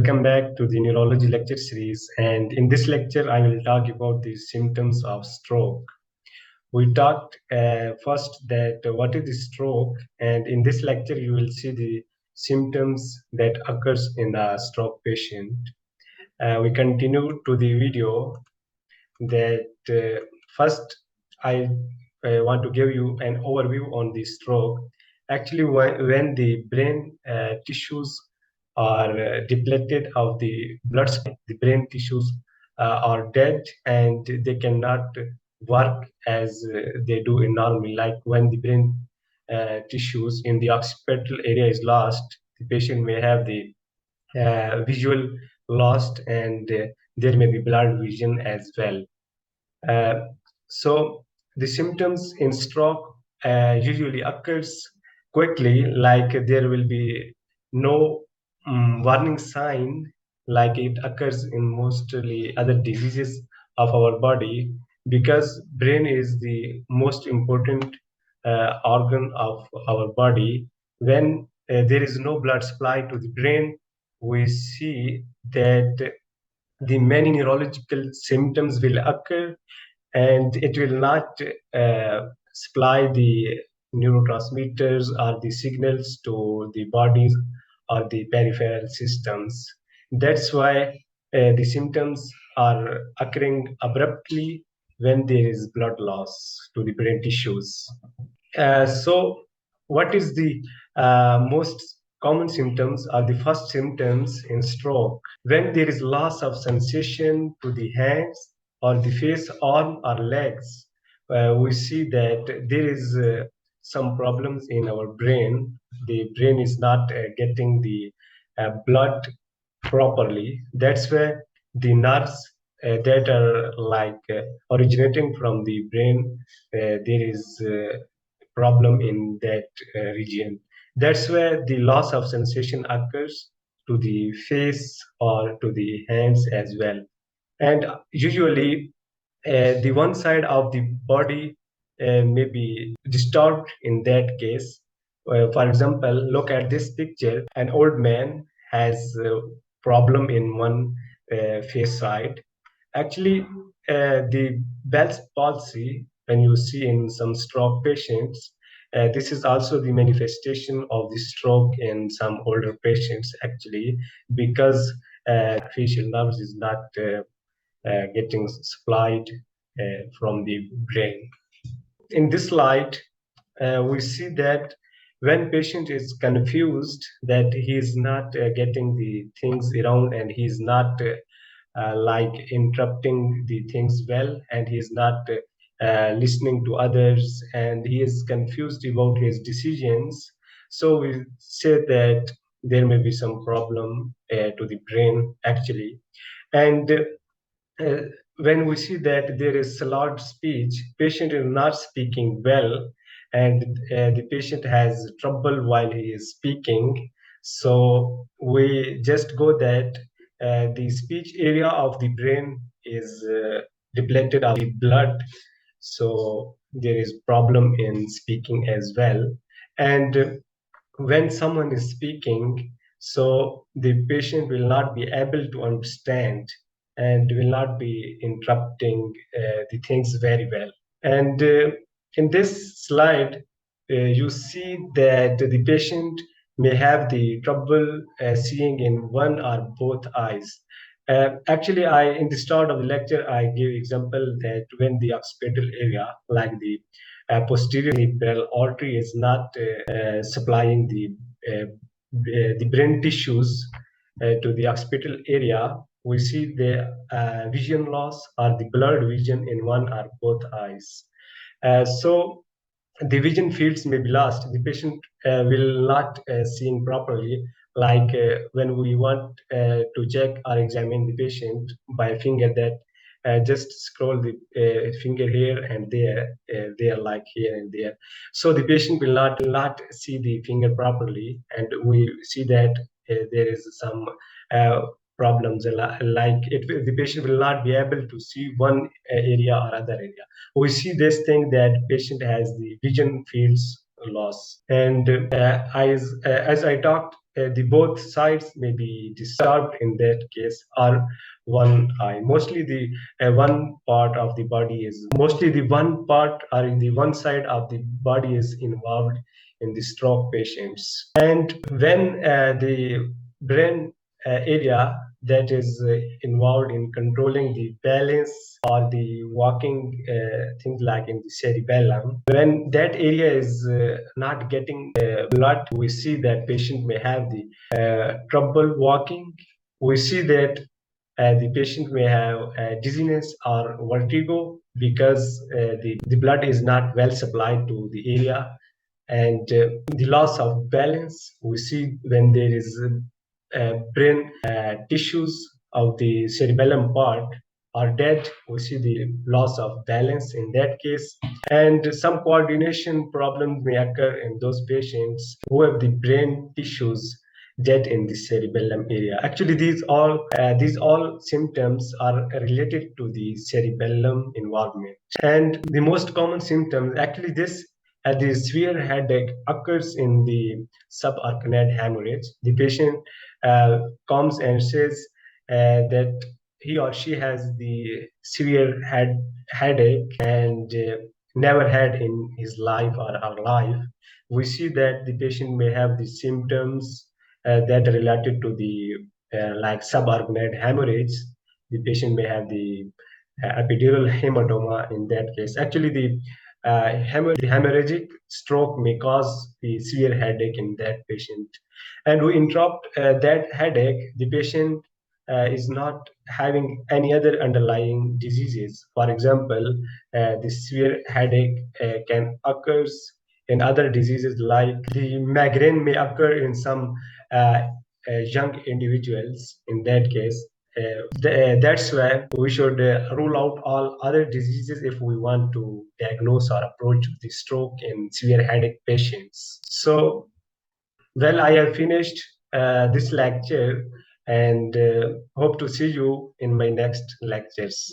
Welcome back to the neurology lecture series. And in this lecture, I will talk about the symptoms of stroke. We talked first that what is the stroke, and in this lecture, you will see the symptoms that occurs in a stroke patient. We continue to the video that first I want to give you an overview on the stroke. Actually, when the brain tissues are depleted of the blood supply, the brain tissues are dead and they cannot work as they do in normal. Like when the brain tissues in the occipital area is lost, the patient may have the visual lost and there may be blurred vision as well. So the symptoms in stroke usually occurs quickly, like there will be no warning sign, like it occurs in mostly other diseases of our body, because brain is the most important organ of our body. When there is no blood supply to the brain, we see that the many neurological symptoms will occur and it will not supply the neurotransmitters or the signals to the bodies or the peripheral systems. That's why the symptoms are occurring abruptly when there is blood loss to the brain tissues. So, what is the most common symptoms or the first symptoms in stroke? When there is loss of sensation to the hands or the face, arm, or legs, we see that there is some problems in our brain. The brain is not getting the blood properly. That's where the nerves that are like originating from the brain, there is problem in that region. That's where the loss of sensation occurs to the face or to the hands as well. And usually, the one side of the body may be disturbed in that case. For example, look at this picture. An old man has a problem in one face side. Actually, the Bell's palsy, when you see in some stroke patients, this is also the manifestation of the stroke in some older patients, actually, because facial nerves is not getting supplied from the brain. In this slide, we see that when patient is confused that he is not getting the things around and he is not like interrupting the things well, and he is not listening to others, and he is confused about his decisions. So we say that there may be some problem to the brain, actually. And uh, when we see that there is slurred speech, patient is not speaking well, and the patient has trouble while he is speaking. So we just go that the speech area of the brain is depleted of the blood, so there is problem in speaking as well. And when someone is speaking, so the patient will not be able to understand and will not be interrupting the things very well. And in this slide, you see that the patient may have the trouble seeing in one or both eyes. Actually, in the start of the lecture, I gave example that when the occipital area, like the posterior cerebral artery, is not supplying the brain tissues to the occipital area, we see the vision loss or the blurred vision in one or both eyes. So the vision fields may be lost. The patient will not seeing properly. Like when we want to check or examine the patient by finger, that just scroll the finger here and there, like here and there. So the patient will not see the finger properly, and we see that there is some problems like the patient will not be able to see one area or other area. We see this thing that patient has the vision fields loss. And as I talked the both sides may be disturbed in that case, or one eye. Mostly the one part of the body is mostly the one part or in the one side of the body is involved in the stroke patients. And when the brain area that is involved in controlling the balance or the walking things like in the cerebellum, when that area is not getting blood, we see that patient may have the trouble walking. We see that the patient may have dizziness or vertigo because the blood is not well supplied to the area, and the loss of balance we see when there is brain tissues of the cerebellum part are dead. We see the loss of balance in that case, and some coordination problems may occur in those patients who have the brain tissues dead in the cerebellum area. Actually, these all symptoms are related to the cerebellum involvement. And the most common symptoms, actually, this the severe headache occurs in the subarachnoid hemorrhage. The patient comes and says that he or she has the severe headache and never had in his life or her life. We see that the patient may have the symptoms that are related to the like subarachnoid hemorrhage. The patient may have the epidural hematoma in that case. Actually, the hemorrhagic stroke may cause the severe headache in that patient. And to interrupt that headache, the patient is not having any other underlying diseases. For example, the severe headache can occur in other diseases like the migraine may occur in some uh, young individuals in that case. That's why we should rule out all other diseases if we want to diagnose or approach the stroke in severe headache patients. So, well, I have finished this lecture and hope to see you in my next lectures.